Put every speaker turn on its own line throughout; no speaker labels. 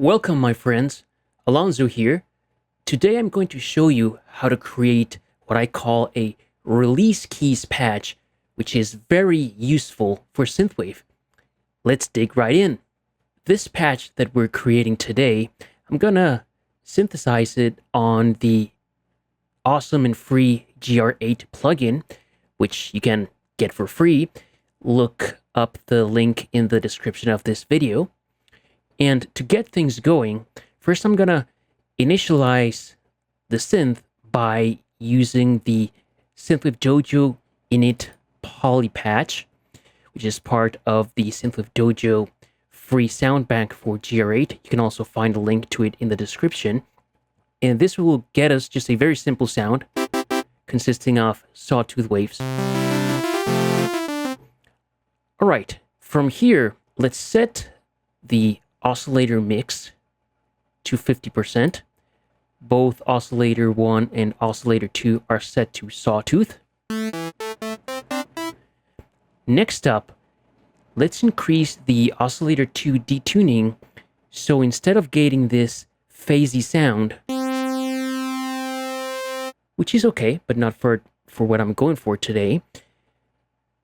Welcome, my friends. Alonso here. Today I'm going to show you how to create what I call a release keys patch, which is very useful for Synthwave. Let's dig right in. This patch that we're creating today, I'm gonna synthesize it on the awesome and free GR8 plugin, which you can get for free. Look up the link in the description of this video. And to get things going, first I'm gonna initialize the synth by using the Synthwave Dojo init poly patch, which is part of the Synthwave Dojo free sound bank for GR8. You can also find a link to it in the description. And this will get us just a very simple sound consisting of sawtooth waves. All right, from here, let's set the oscillator mix to 50%. Both oscillator 1 and oscillator 2 are set to sawtooth. Next up, let's increase the oscillator 2 detuning, so instead of getting this phasey sound, which is okay, but not for what I'm going for today,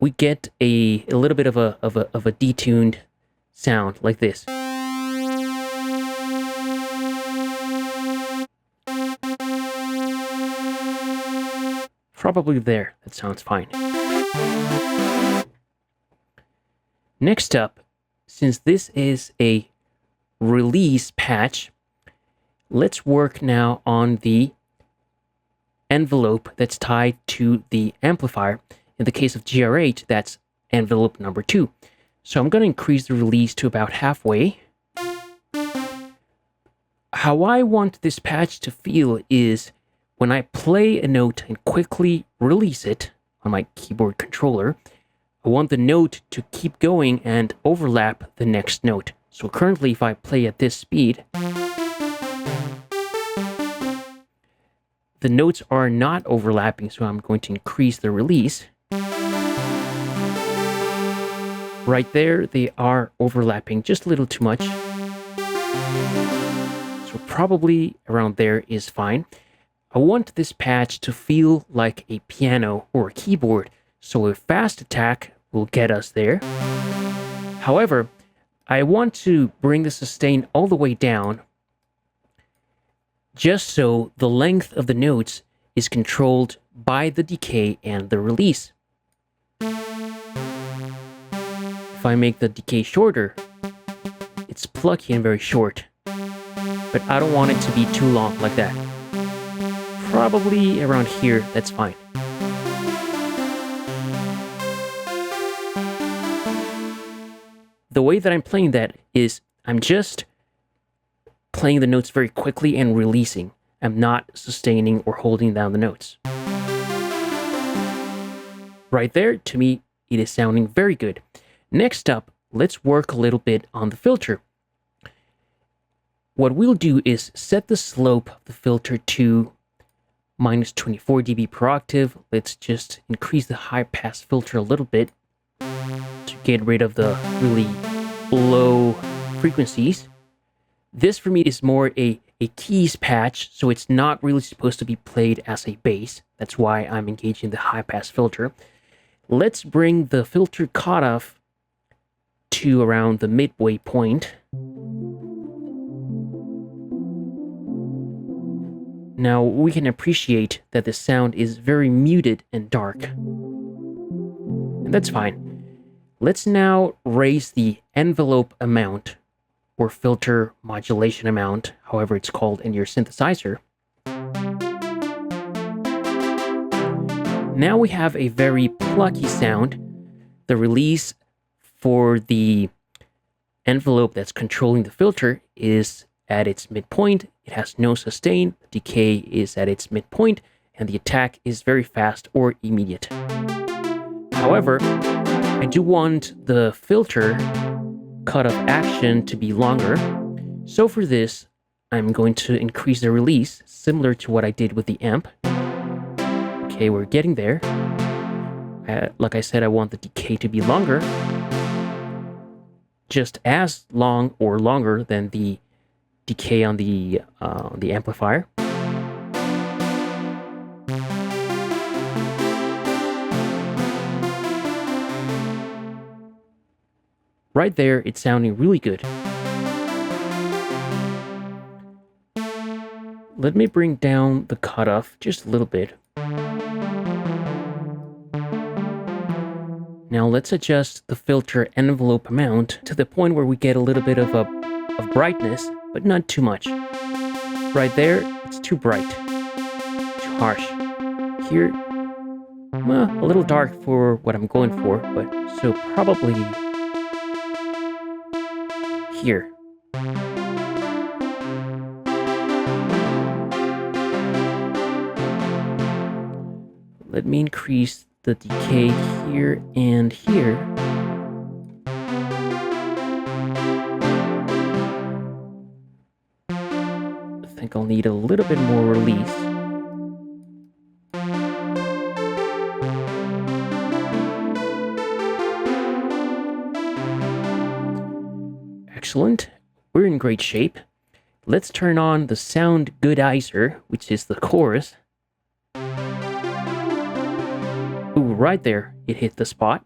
we get a little bit of a detuned sound like this. Probably there. That sounds fine. Next up, since this is a release patch, let's work now on the envelope that's tied to the amplifier. In the case of GR8, that's envelope number 2. So I'm going to increase the release to about halfway. How I want this patch to feel is when I play a note and quickly release it on my keyboard controller, I want the note to keep going and overlap the next note. So currently, if I play at this speed, the notes are not overlapping, so I'm going to increase the release. Right there, they are overlapping just a little too much. So probably around there is fine. I want this patch to feel like a piano or a keyboard, so a fast attack will get us there. However, I want to bring the sustain all the way down, just so the length of the notes is controlled by the decay and the release. If I make the decay shorter, it's plucky and very short, but I don't want it to be too long like that. Probably around here, that's fine. The way that I'm playing that is I'm just playing the notes very quickly and releasing. I'm not sustaining or holding down the notes. Right there, to me, it is sounding very good. Next up, let's work a little bit on the filter. What we'll do is set the slope of the filter to minus 24 dB per octave. Let's just increase the high pass filter a little bit to get rid of the really low frequencies. This for me is more a keys patch, so it's not really supposed to be played as a bass. That's why I'm engaging the high pass filter. Let's bring the filter cutoff to around the midway point. Now we can appreciate that the sound is very muted and dark. And that's fine. Let's now raise the envelope amount, or filter modulation amount, however it's called in your synthesizer. Now we have a very plucky sound. The release for the envelope that's controlling the filter is at its midpoint. It has no sustain, the decay is at its midpoint, and the attack is very fast or immediate. However, I do want the filter cutoff action to be longer. So for this, I'm going to increase the release, similar to what I did with the amp. Okay, we're getting there. Like I said, I want the decay to be longer. Just as long or longer than the decay on the amplifier. Right there, it's sounding really good. Let me bring down the cutoff just a little bit. Now let's adjust the filter envelope amount to the point where we get a little bit of brightness, but not too much. Right there, it's too bright, too harsh. Here, well, a little dark for what I'm going for, but so probably here. Let me increase the decay here and here. I think I'll need a little bit more release. Excellent. We're in great shape. Let's turn on the sound goodizer, which is the chorus. Ooh, right there, it hit the spot.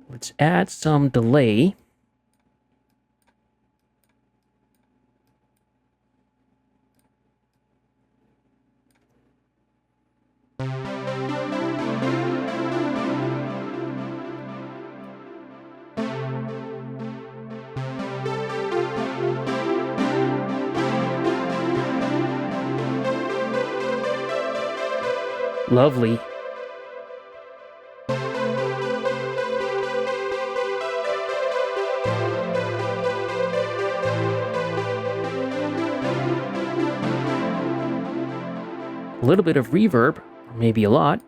Let's add some delay. Lovely. A little bit of reverb, or maybe a lot.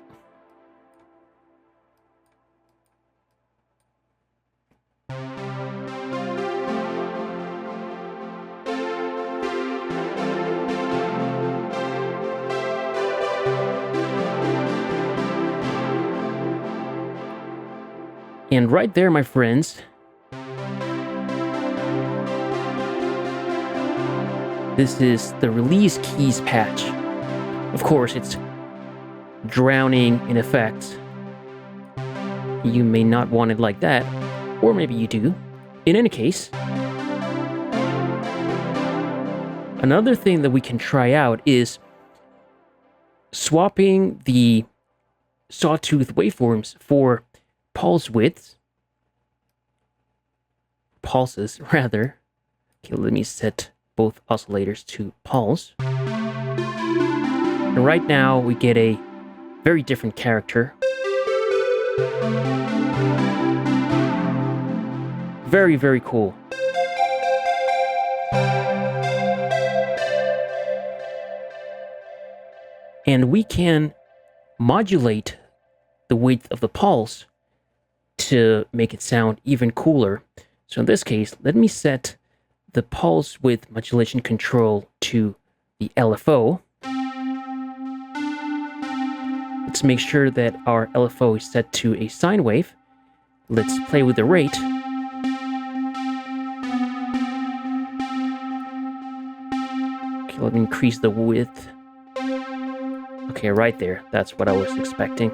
And right there, my friends, this is the release keys patch. Of course, it's drowning in effects. You may not want it like that, or maybe you do. In any case, another thing that we can try out is swapping the sawtooth waveforms for pulses, rather. Okay, let me set both oscillators to pulse. And right now we get a very different character. Very, very cool. And we can modulate the width of the pulse to make it sound even cooler. So in this case, let me set the pulse width modulation control to the LFO. Let's make sure that our LFO is set to a sine wave. Let's play with the rate. Okay, let me increase the width. Okay, right there. That's what I was expecting.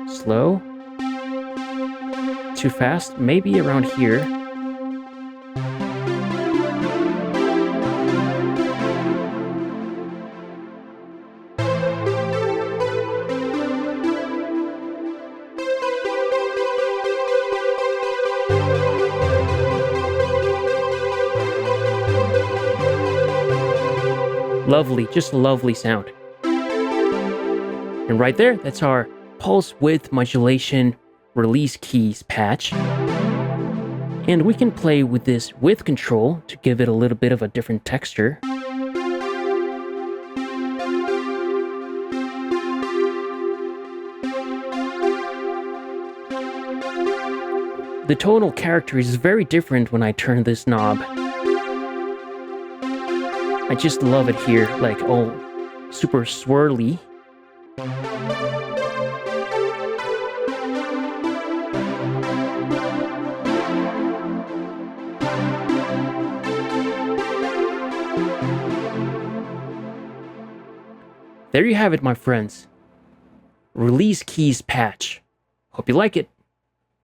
Slow. Too fast. Maybe around here. Lovely, just a lovely sound. And right there, that's our pulse width modulation release keys patch. And we can play with this width control to give it a little bit of a different texture. The tonal character is very different when I turn this knob. I just love it here, like all super swirly. There you have it, my friends. Release keys patch. Hope you like it.